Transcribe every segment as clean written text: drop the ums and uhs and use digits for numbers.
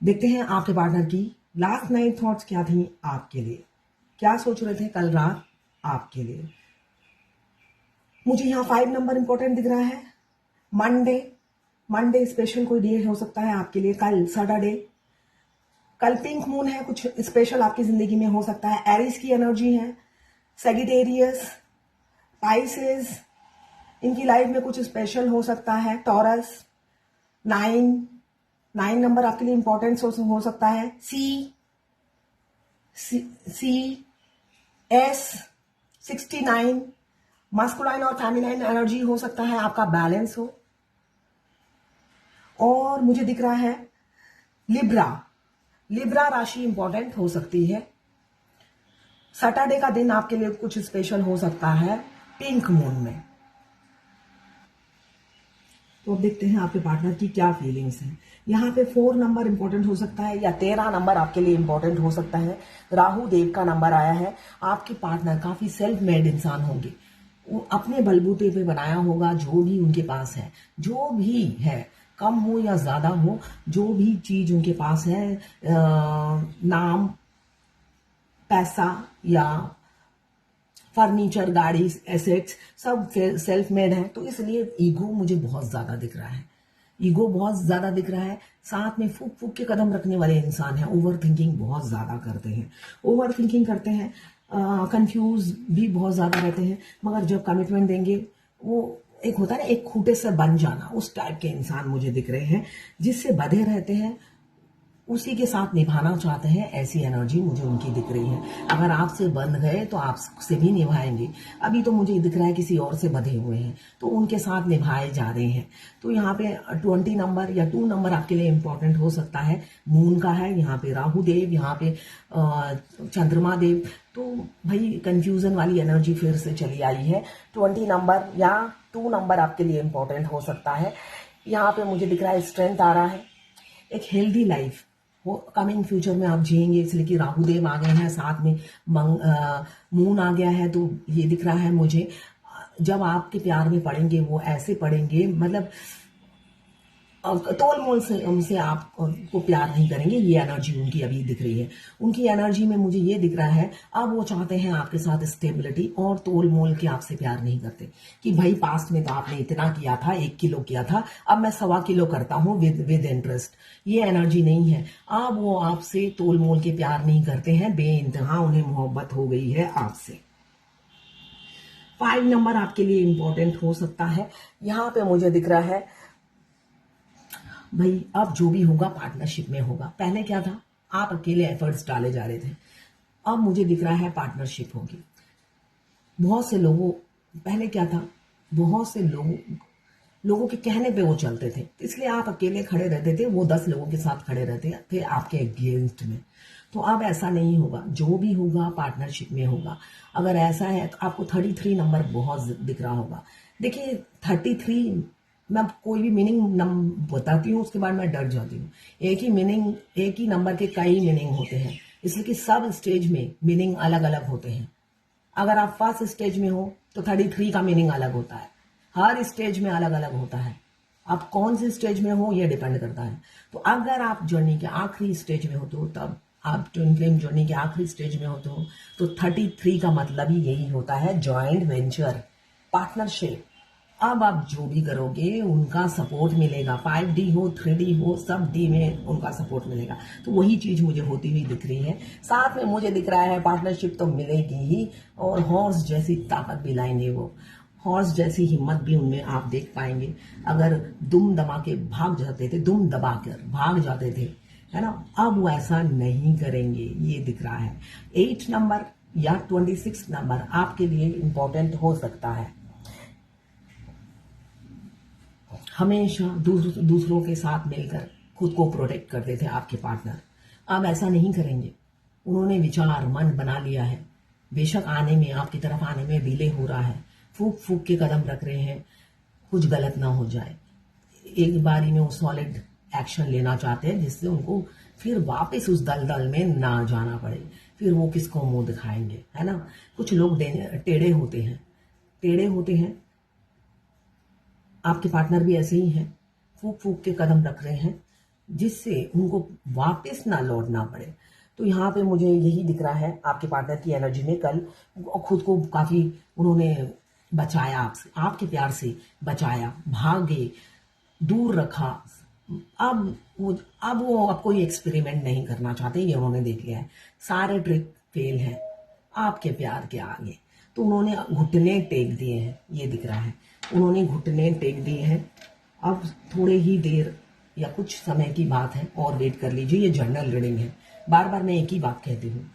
देखते हैं आपके पार्टनर की लास्ट नाइट थॉट्स क्या थी आपके लिए, क्या सोच रहे थे कल रात आपके लिए। मुझे यहाँ 5 नंबर इंपॉर्टेंट दिख रहा है। मंडे, मंडे स्पेशल कोई डे हो सकता है आपके लिए। कल सैटरडे, कल पिंक मून है, कुछ स्पेशल आपकी जिंदगी में हो सकता है। एरिस की एनर्जी है। सेजिटेरियस, पाइसेस, इनकी लाइफ में कुछ स्पेशल हो सकता है। टॉरस, 9 नंबर आपके लिए इंपॉर्टेंट हो सकता है। सी एस 69, मास्कुलाइन और फेमिनाइन एनर्जी हो सकता है आपका बैलेंस हो। और मुझे दिख रहा है लिब्रा, लिब्रा राशि इंपॉर्टेंट हो सकती है। सैटरडे का दिन आपके लिए कुछ स्पेशल हो सकता है पिंक मून में। तो अब देखते हैं आपके पार्टनर की क्या फीलिंग्स हैं। यहाँ पे 4 नंबर इंपॉर्टेंट हो सकता है या 13 नंबर आपके लिए इंपॉर्टेंट हो सकता है। राहु देव का नंबर आया है। आपके पार्टनर काफी सेल्फ मेड इंसान होंगे। वो अपने बलबूते पे बनाया होगा जो भी उनके पास है, जो भी है, कम हो या ज्यादा हो, जो भी चीज उनके पास है, नाम, पैसा या फर्नीचर, गाड़ी, एसेट्स, सब सेल्फ मेड है। तो इसलिए ईगो मुझे बहुत ज्यादा दिख रहा है। ईगो बहुत ज्यादा दिख रहा है। साथ में फूक फूक के कदम रखने वाले इंसान है। ओवर थिंकिंग बहुत ज्यादा करते हैं, ओवर थिंकिंग करते हैं, कंफ्यूज भी बहुत ज्यादा रहते हैं। मगर जब कमिटमेंट देंगे, वो एक होता है ना, एक खूंटे से बन जाना, उस टाइप के इंसान मुझे दिख रहे हैं। जिससे बंधे रहते हैं उसी के साथ निभाना चाहते हैं, ऐसी एनर्जी मुझे उनकी दिख रही है। अगर आपसे बंध गए तो आपसे भी निभाएंगे। अभी तो मुझे दिख रहा है किसी और से बंधे हुए हैं, तो उनके साथ निभाए जा रहे हैं। तो यहाँ पे 20 नंबर या 2 नंबर आपके लिए इंपॉर्टेंट हो सकता है। मून का है, यहाँ पे राहु देव, यहाँ पे चंद्रमा देव। तो भाई कंफ्यूजन वाली एनर्जी फिर से चली आई है। 20 नंबर या 2 नंबर आपके लिए इंपॉर्टेंट हो सकता है। यहाँ पे मुझे दिख रहा है स्ट्रेंथ आ रहा है, एक हेल्दी लाइफ वो कमिंग फ्यूचर में आप जिएंगे। इसलिए कि राहुदेव आ गए हैं, साथ में मून आ गया है। तो ये दिख रहा है मुझे, जब आपके प्यार में पड़ेंगे वो ऐसे पड़ेंगे, मतलब तोल मोल से उनसे आपको प्यार नहीं करेंगे। ये एनर्जी उनकी अभी दिख रही है। उनकी एनर्जी में मुझे ये दिख रहा है, अब वो चाहते हैं आपके साथ स्टेबिलिटी, और तोल मोल के आपसे प्यार नहीं करते कि भाई पास्ट में तो आपने इतना किया था, 1 किलो किया था, अब मैं 1.25 किलो करता हूँ विद इंटरेस्ट। ये एनर्जी नहीं है। अब वो आपसे तोल मोल के प्यार नहीं करते हैं, बेइंतहा उन्हें मोहब्बत हो गई है आपसे। 5 नंबर आपके लिए इंपॉर्टेंट हो सकता है। यहाँ पे मुझे दिख रहा है भाई अब जो भी होगा पार्टनरशिप में होगा। पहले क्या था, आप अकेले एफर्ट्स डाले जा रहे थे, अब मुझे दिख रहा है पार्टनरशिप होगी। बहुत से लोगों, पहले क्या था, बहुत से लोगों के कहने पे वो चलते थे, इसलिए आप अकेले खड़े रहते थे, वो 10 लोगों के साथ खड़े रहते थे आपके अगेंस्ट में। तो अब ऐसा नहीं होगा, जो भी होगा पार्टनरशिप में होगा। अगर ऐसा है तो आपको 33 नंबर बहुत दिख रहा होगा। देखिए 33, मैं कोई भी मीनिंग बताती हूँ उसके बाद मैं डर जाती हूँ। एक ही मीनिंग, एक ही नंबर के कई मीनिंग होते हैं, इसलिए कि सब स्टेज में मीनिंग अलग अलग होते हैं। अगर आप फर्स्ट स्टेज में हो तो 33 का मीनिंग अलग होता है। हर स्टेज में अलग अलग होता है। आप कौन से स्टेज में हो ये डिपेंड करता है। तो अगर आप जर्नी के आखिरी स्टेज में होते हो, तब आप ट्विन फ्लेम जर्नी के आखिरी स्टेज में होते हो, तो 33 का मतलब ही यही होता है, जॉइंट वेंचर, पार्टनरशिप। अब आप जो भी करोगे उनका सपोर्ट मिलेगा। 5D हो, 3D हो, सब D में उनका सपोर्ट मिलेगा। तो वही चीज मुझे होती हुई दिख रही है। साथ में मुझे दिख रहा है पार्टनरशिप तो मिलेगी ही, और हॉर्स जैसी ताकत भी लाएंगे वो। हॉर्स जैसी हिम्मत भी उनमें आप देख पाएंगे। अगर दुम दबा के भाग जाते थे, दुम दबा कर भाग जाते थे, है ना, अब वो ऐसा नहीं करेंगे, ये दिख रहा है। 8 नंबर या 26 नंबर आपके लिए इंपॉर्टेंट हो सकता है। हमेशा दूसरों के साथ मिलकर खुद को प्रोटेक्ट करते थे आपके पार्टनर, अब ऐसा नहीं करेंगे। उन्होंने विचार मन बना लिया है। बेशक आने में, आपकी तरफ आने में डिले हो रहा है, फूक फूक के कदम रख रहे हैं, कुछ गलत ना हो जाए। एक बारी में वो सॉलिड एक्शन लेना चाहते हैं, जिससे उनको फिर वापस उस दलदल में ना जाना पड़े। फिर वो किसको मुंह दिखाएंगे, है ना। कुछ लोग टेढ़े होते हैं, टेढ़े होते हैं। आपके पार्टनर भी ऐसे ही हैं, फूक फूक के कदम रख रहे हैं। जिससे उनको वापस ना लौटना पड़े। तो यहाँ पे मुझे यही दिख रहा है आपके पार्टनर की एनर्जी में कल खुद को काफी उन्होंने बचाया, आपसे, आपके प्यार से बचाया, भागे, दूर रखा। अब वो अब कोई एक्सपेरिमेंट नहीं करना चाहते, ये उन्होंने देख लिया है। सारे ट्रिक फेल हैं आपके प्यार के आगे। तो उन्होंने घुटने टेक दिए हैं, ये दिख रहा है, उन्होंने घुटने टेक दिए हैं। अब थोड़े ही देर या कुछ समय की बात है और वेट कर लीजिए। ये जर्नल रीडिंग है, बार बार मैं एक ही बात कहती हूँ,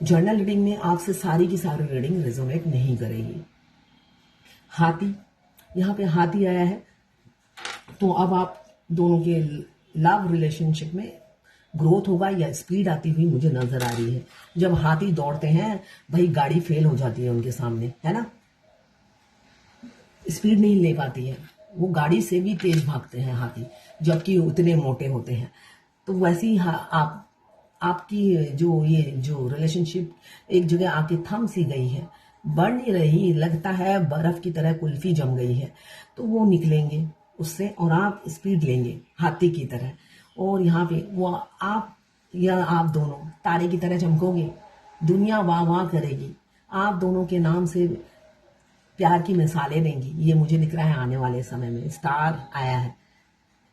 जर्नल रीडिंग में आपसे सारी की सारी रीडिंग रेजोनेट नहीं करेगी। हाथी, यहाँ पे हाथी आया है, तो अब आप दोनों के लव रिलेशनशिप में ग्रोथ होगा या स्पीड आती हुई मुझे नजर आ रही है। जब हाथी दौड़ते हैं भाई गाड़ी फेल हो जाती है उनके सामने, है ना, स्पीड नहीं ले पाती है, वो गाड़ी से भी तेज भागते हैं हाथी, जबकि उतने मोटे होते हैं। तो वैसे ही आपकी जो रिलेशनशिप एक जगह आके थम सी गई है, बढ़ नहीं रही, लगता है बर्फ की तरह कुल्फी जम गई है, तो वो निकलेंगे उससे और आप स्पीड लेंगे हाथी की तरह। और यहाँ पे वो आप दोनों तारे की तरह चमकोगे, दुनिया वाह वाह करेगी, आप दोनों के नाम से प्यार की मिसालें देंगी। ये मुझे दिख रहा है आने वाले समय में स्टार आया है,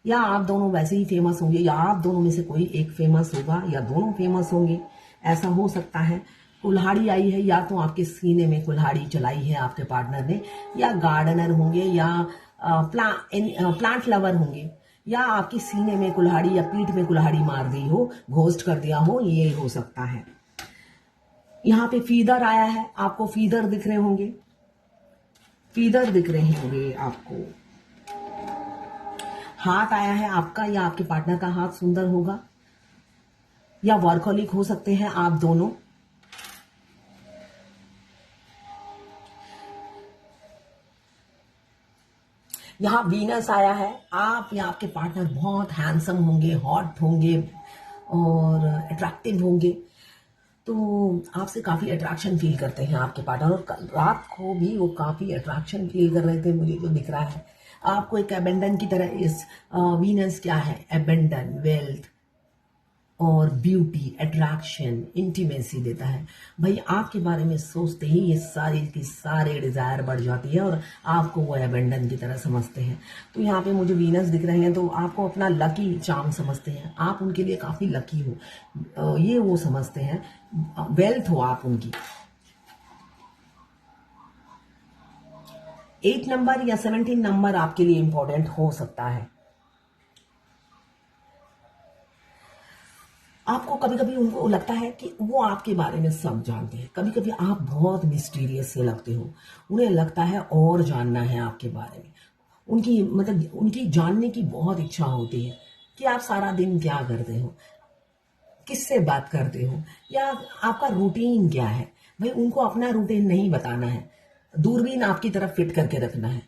या आप दोनों वैसे ही फेमस होंगे, या आप दोनों में से कोई एक फेमस होगा, या दोनों फेमस होंगे, ऐसा हो सकता है। कुल्हाड़ी आई है, या तो आपके सीने में कुल्हाड़ी चलाई है आपके पार्टनर ने, या गार्डनर होंगे, या प्लांट लवर होंगे, या आपके सीने में कुल्हाड़ी या पीठ में कुल्हाड़ी मार दी हो, घोस्ट कर दिया हो, ये हो सकता है। यहाँ पे फीदर आया है, आपको फीदर दिख रहे होंगे, फीदर दिख रहे होंगे आपको। हाथ आया है आपका या आपके पार्टनर का हाथ सुंदर होगा, या वर्कहोलिक हो सकते हैं आप दोनों। यहां वीनस आया है, आप या आपके पार्टनर बहुत हैंडसम होंगे, हॉट होंगे और अट्रैक्टिव होंगे, तो आपसे काफी अट्रैक्शन फील करते हैं आपके पार्टनर। और कल रात को भी वो काफी अट्रैक्शन फील कर रहे थे, मुझे जो दिख रहा है आपको एक एबेंडन की तरह। इस वीनस क्या है, एबेंडन, वेल्थ और ब्यूटी, अट्रैक्शन, इंटीमेसी देता है। भाई आपके बारे में सोचते ही ये सारी की सारे डिजायर बढ़ जाती है और आपको वो एबेंडन की तरह समझते हैं। तो यहाँ पे मुझे वीनस दिख रहे हैं, तो आपको अपना लकी चार्म समझते हैं, आप उनके लिए काफी लकी हो, ये वो समझते हैं, वेल्थ हो आप उनकी। 8 नंबर या 17 नंबर आपके लिए इंपॉर्टेंट हो सकता है। आपको कभी कभी उनको लगता है कि वो आपके बारे में सब जानते हैं, कभी कभी आप बहुत मिस्टीरियस से लगते हो, उन्हें लगता है और जानना है आपके बारे में। उनकी जानने की बहुत इच्छा होती है कि आप सारा दिन क्या करते हो, किससे बात करते हो, या आपका रूटीन क्या है। भाई उनको अपना रूटीन नहीं बताना है, दूरबीन आपकी तरफ फिट करके रखना है,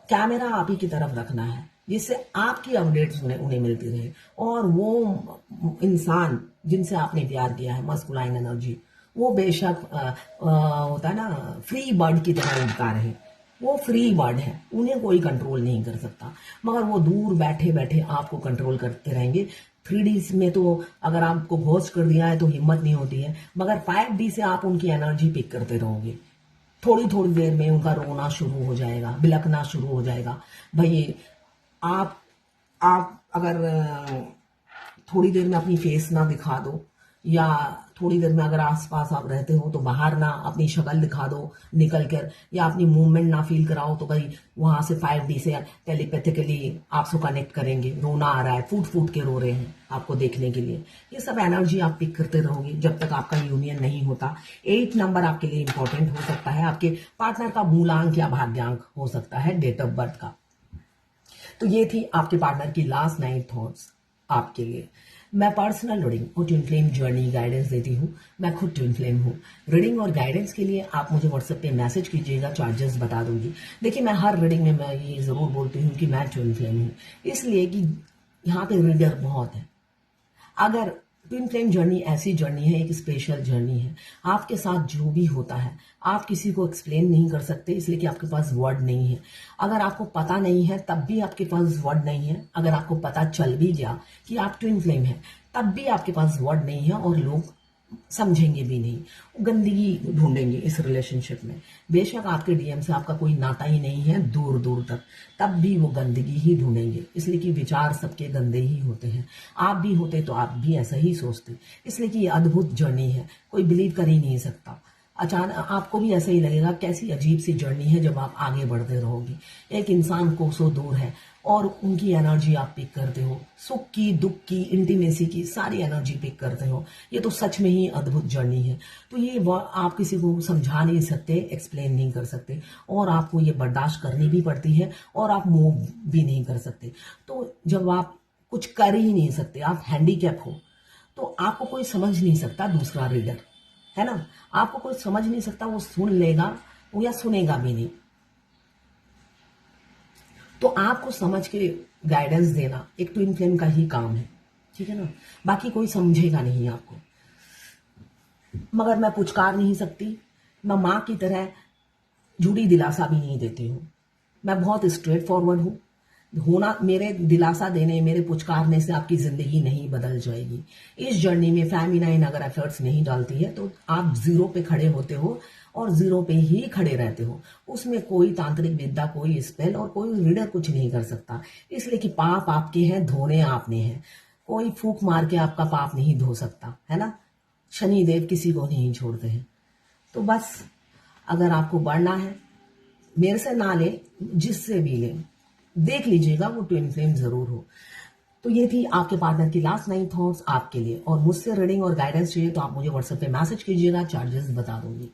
कैमरा आप ही की तरफ रखना है, जिससे आपकी अपडेट्स उन्हें मिलती रहे। और वो इंसान जिनसे आपने प्यार किया है, मस्कुलाइन एनर्जी, वो बेशक होता है ना फ्री बर्ड की तरह उड़ता रहे, वो फ्री बर्ड है, उन्हें कोई कंट्रोल नहीं कर सकता, मगर वो दूर बैठे बैठे आपको कंट्रोल करते रहेंगे। 3D में तो अगर आपको घोस्ट कर दिया है तो हिम्मत नहीं होती है, मगर 5D से आप उनकी एनर्जी पिक करते रहोगे। थोड़ी थोड़ी देर में उनका रोना शुरू हो जाएगा, बिलखना शुरू हो जाएगा। भाई आप अगर थोड़ी देर में अपनी फेस ना दिखा दो, या थोड़ी देर में अगर आसपास आप रहते हो तो बाहर ना अपनी शक्ल दिखा दो निकल कर, या अपनी मूवमेंट ना फील कराओ, तो भाई वहां से 5D से टेलीपैथिकली आपसे कनेक्ट करेंगे। रोना आ रहा है, फूट फूट के रो रहे हैं आपको देखने के लिए, ये सब एनर्जी आप पिक करते रहोगे जब तक आपका यूनियन नहीं होता। 8 नंबर आपके लिए इंपॉर्टेंट हो सकता है, आपके पार्टनर का मूलांक या भाग्यांक हो सकता है, डेट ऑफ बर्थ का। तो ये थी आपके पार्टनर की लास्ट नाइट थॉट्स आपके लिए। मैं पर्सनल रीडिंग और ट्विन फ्लेम जर्नी गाइडेंस देती हूँ, मैं खुद ट्विन फ्लेम हूँ। रीडिंग और गाइडेंस के लिए आप मुझे व्हाट्सएप पे मैसेज कीजिएगा, चार्जेस बता दूंगी। देखिए मैं हर रीडिंग में मैं ये जरूर बोलती हूँ कि मैं ट्विन फ्लेम हूँ, इसलिए कि यहाँ पे रीडर बहुत है। अगर ट्विन फ्लेम जर्नी ऐसी जर्नी है, एक स्पेशल जर्नी है। आपके साथ जो भी होता है आप किसी को एक्सप्लेन नहीं कर सकते, इसलिए कि आपके पास वर्ड नहीं है। अगर आपको पता नहीं है तब भी आपके पास वर्ड नहीं है। अगर आपको पता चल भी गया कि आप ट्विन फ्लेम है तब भी आपके पास वर्ड नहीं है, और लोग समझेंगे भी नहीं, गंदगी ढूंढेंगे इस रिलेशनशिप में। बेशक आपके डीएम से आपका कोई नाता ही नहीं है दूर दूर तक, तब भी वो गंदगी ही ढूंढेंगे, इसलिए कि विचार सबके गंदे ही होते हैं। आप भी होते तो आप भी ऐसा ही सोचते, इसलिए कि ये अद्भुत जर्नी है, कोई बिलीव कर ही नहीं सकता। अचानक आपको भी ऐसा ही लगेगा कैसी अजीब सी जर्नी है जब आप आगे बढ़ते रहोगे। एक इंसान कोसों दूर है और उनकी एनर्जी आप पिक करते हो, सुख की, दुख की, इंटीमेसी की सारी एनर्जी पिक करते हो। ये तो सच में ही अद्भुत जर्नी है। तो ये आप किसी को समझा नहीं सकते, एक्सप्लेन नहीं कर सकते, और आपको ये बर्दाश्त करनी भी पड़ती है, और आप मूव भी नहीं कर सकते। तो जब आप कुछ कर ही नहीं सकते, आप हैंडीकैप हो, तो आपको कोई समझ नहीं सकता, दूसरा रीडर है ना, आपको कोई समझ नहीं सकता, वो सुन लेगा वो या सुनेगा भी नहीं। तो आपको समझ के गाइडेंस देना एक ट्विन फ्लेम का ही काम है, ठीक है ना। बाकी कोई समझेगा नहीं आपको। मगर मैं पुचकार नहीं सकती, मैं माँ की तरह झूठी दिलासा भी नहीं देती हूँ। मैं बहुत स्ट्रेट फॉरवर्ड हूँ। होना, मेरे दिलासा देने, मेरे पुचकारने से आपकी जिंदगी नहीं बदल जाएगी। इस जर्नी में फेमिनाइन अगर एफर्ट्स नहीं डालती है तो आप जीरो पे खड़े होते हो और जीरो पे ही खड़े रहते हो। उसमें कोई तांत्रिक विद्या, कोई स्पेल और कोई रीडर कुछ नहीं कर सकता, इसलिए कि पाप आपके हैं, धोने आपने हैं। कोई फूक मार के आपका पाप नहीं धो सकता, है ना। शनिदेव किसी को नहीं छोड़ते हैं। तो बस, अगर आपको बढ़ना है, मेरे से ना ले, जिससे भी ले, देख लीजिएगा वो ट्विन फ्लेम जरूर हो। तो ये थी आपके पार्टनर की लास्ट 9 थॉट्स आपके लिए। और मुझसे रीडिंग और गाइडेंस चाहिए तो आप मुझे व्हाट्सएप पे मैसेज कीजिएगा, चार्जेस बता दूंगी।